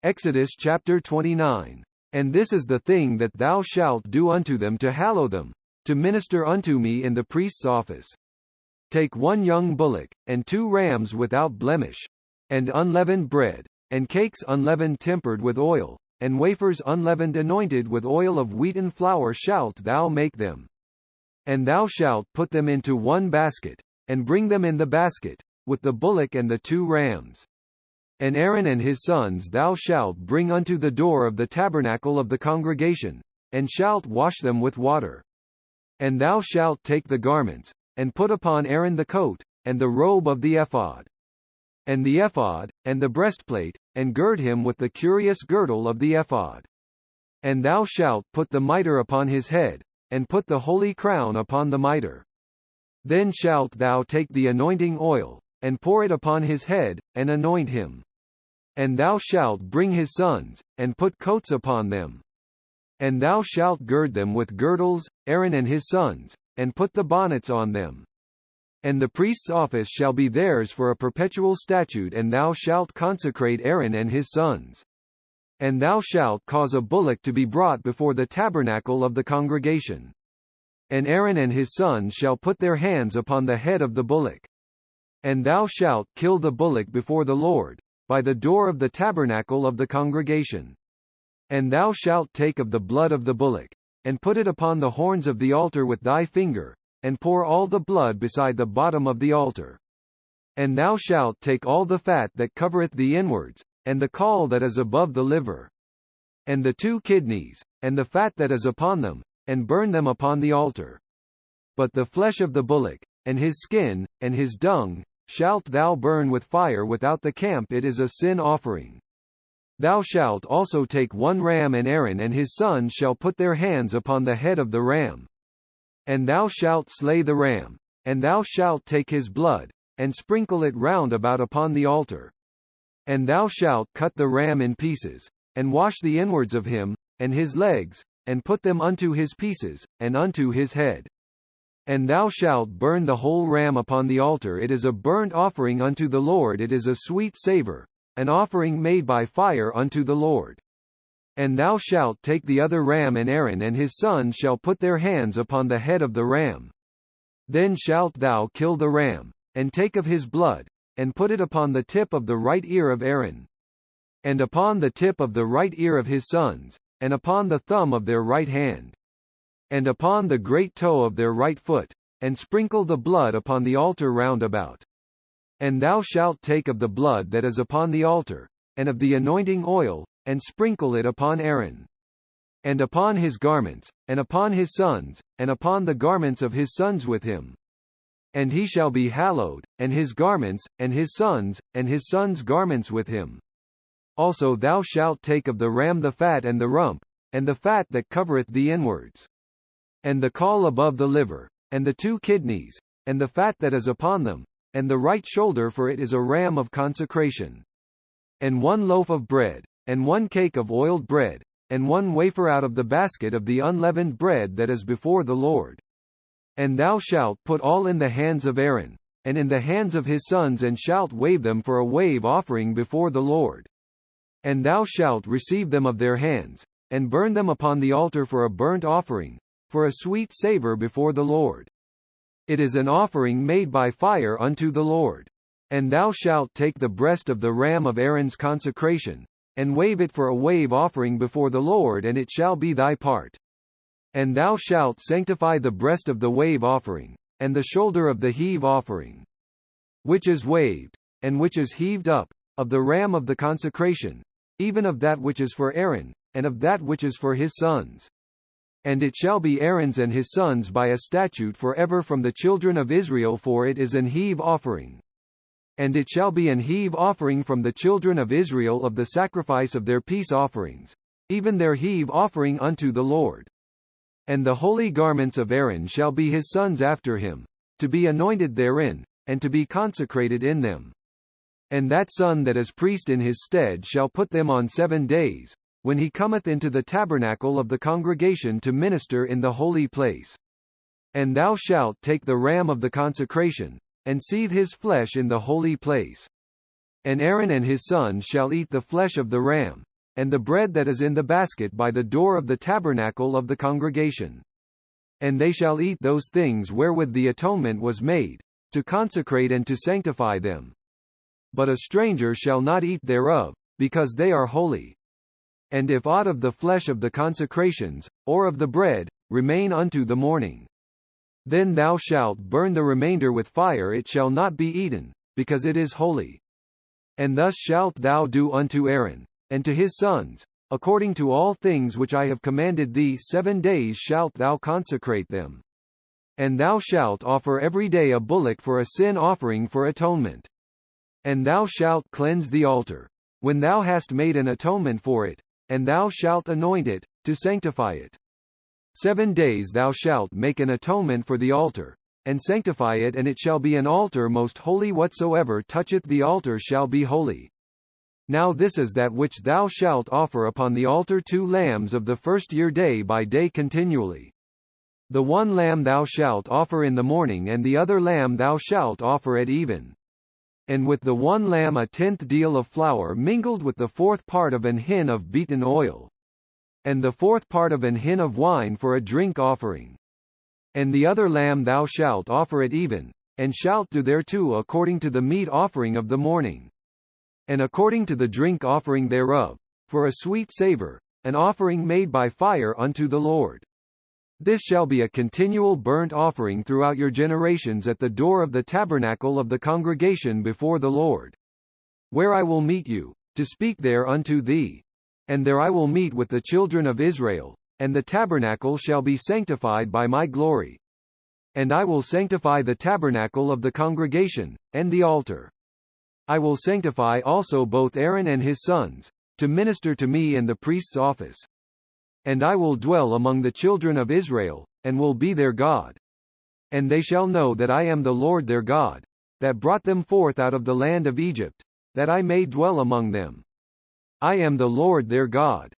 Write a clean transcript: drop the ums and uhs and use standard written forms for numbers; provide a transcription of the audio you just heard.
Exodus chapter 29. And this is the thing that thou shalt do unto them to hallow them, to minister unto me in the priest's office. Take 1 young bullock, and 2 rams without blemish, and unleavened bread, and cakes unleavened tempered with oil, and wafers unleavened anointed with oil of wheaten flour shalt thou make them. And thou shalt put them into 1 basket, and bring them in the basket, with the bullock and the 2 rams. And Aaron and his sons thou shalt bring unto the door of the tabernacle of the congregation, and shalt wash them with water. And thou shalt take the garments, and put upon Aaron the coat, and the robe of the ephod, and the ephod, and the breastplate, and gird him with the curious girdle of the ephod. And thou shalt put the mitre upon his head, and put the holy crown upon the mitre. Then shalt thou take the anointing oil, and pour it upon his head, and anoint him. And thou shalt bring his sons, and put coats upon them. And thou shalt gird them with girdles, Aaron and his sons, and put the bonnets on them. And the priest's office shall be theirs for a perpetual statute, and thou shalt consecrate Aaron and his sons. And thou shalt cause a bullock to be brought before the tabernacle of the congregation. And Aaron and his sons shall put their hands upon the head of the bullock. And thou shalt kill the bullock before the Lord, by the door of the tabernacle of the congregation. And thou shalt take of the blood of the bullock, and put it upon the horns of the altar with thy finger, and pour all the blood beside the bottom of the altar. And thou shalt take all the fat that covereth the inwards, and the caul that is above the liver, and the 2 kidneys, and the fat that is upon them, and burn them upon the altar. But the flesh of the bullock, and his skin, and his dung, shalt thou burn with fire without the camp. It is a sin offering. Thou shalt also take 1 ram, and Aaron and his sons shall put their hands upon the head of the ram. And thou shalt slay the ram, and thou shalt take his blood, and sprinkle it round about upon the altar. And thou shalt cut the ram in pieces, and wash the inwards of him, and his legs, and put them unto his pieces, and unto his head. And thou shalt burn the whole ram upon the altar. It is a burnt offering unto the Lord. It is a sweet savour, an offering made by fire unto the Lord. And thou shalt take the other ram, and Aaron and his sons shall put their hands upon the head of the ram. Then shalt thou kill the ram, and take of his blood, and put it upon the tip of the right ear of Aaron, and upon the tip of the right ear of his sons, and upon the thumb of their right hand, and upon the great toe of their right foot, and sprinkle the blood upon the altar round about. And thou shalt take of the blood that is upon the altar, and of the anointing oil, and sprinkle it upon Aaron, and upon his garments, and upon his sons, and upon the garments of his sons with him. And he shall be hallowed, and his garments, and his sons' garments with him. Also thou shalt take of the ram the fat and the rump, and the fat that covereth the inwards, and the caul above the liver, and the 2 kidneys, and the fat that is upon them, and the right shoulder, for it is a ram of consecration. And 1 loaf of bread, and 1 cake of oiled bread, and 1 wafer out of the basket of the unleavened bread that is before the Lord. And thou shalt put all in the hands of Aaron, and in the hands of his sons, and shalt wave them for a wave offering before the Lord. And thou shalt receive them of their hands, and burn them upon the altar for a burnt offering, for a sweet savour before the Lord. It is an offering made by fire unto the Lord. And thou shalt take the breast of the ram of Aaron's consecration, and wave it for a wave offering before the Lord, and it shall be thy part. And thou shalt sanctify the breast of the wave offering, and the shoulder of the heave offering, which is waved, and which is heaved up, of the ram of the consecration, even of that which is for Aaron, and of that which is for his sons. And it shall be Aaron's and his sons by a statute for ever from the children of Israel, for it is an heave offering. And it shall be an heave offering from the children of Israel of the sacrifice of their peace offerings, even their heave offering unto the Lord. And the holy garments of Aaron shall be his sons after him, to be anointed therein, and to be consecrated in them. And that son that is priest in his stead shall put them on 7 days, when he cometh into the tabernacle of the congregation to minister in the holy place. And thou shalt take the ram of the consecration, and seethe his flesh in the holy place. And Aaron and his sons shall eat the flesh of the ram, and the bread that is in the basket by the door of the tabernacle of the congregation. And they shall eat those things wherewith the atonement was made, to consecrate and to sanctify them. But a stranger shall not eat thereof, because they are holy. And if aught of the flesh of the consecrations, or of the bread, remain unto the morning, then thou shalt burn the remainder with fire, it shall not be eaten, because it is holy. And thus shalt thou do unto Aaron, and to his sons, according to all things which I have commanded thee. 7 days shalt thou consecrate them. And thou shalt offer every day a bullock for a sin offering for atonement. And thou shalt cleanse the altar, when thou hast made an atonement for it, and thou shalt anoint it, to sanctify it. 7 days thou shalt make an atonement for the altar, and sanctify it, and it shall be an altar most holy. Whatsoever toucheth the altar shall be holy. Now this is that which thou shalt offer upon the altar: 2 lambs of the first year, day by day continually. The one lamb thou shalt offer in the morning, and the other lamb thou shalt offer at even. And with the one lamb 1/10 deal of flour mingled with the 4th part of an hin of beaten oil, and the 4th part of an hin of wine for a drink offering. And the other lamb thou shalt offer at even, and shalt do thereto according to the meat offering of the morning, and according to the drink offering thereof, for a sweet savour, an offering made by fire unto the Lord. This shall be a continual burnt offering throughout your generations at the door of the tabernacle of the congregation before the Lord, where I will meet you, to speak there unto thee. And there I will meet with the children of Israel, and the tabernacle shall be sanctified by my glory. And I will sanctify the tabernacle of the congregation, and the altar. I will sanctify also both Aaron and his sons, to minister to me in the priest's office. And I will dwell among the children of Israel, and will be their God. And they shall know that I am the Lord their God, that brought them forth out of the land of Egypt, that I may dwell among them. I am the Lord their God.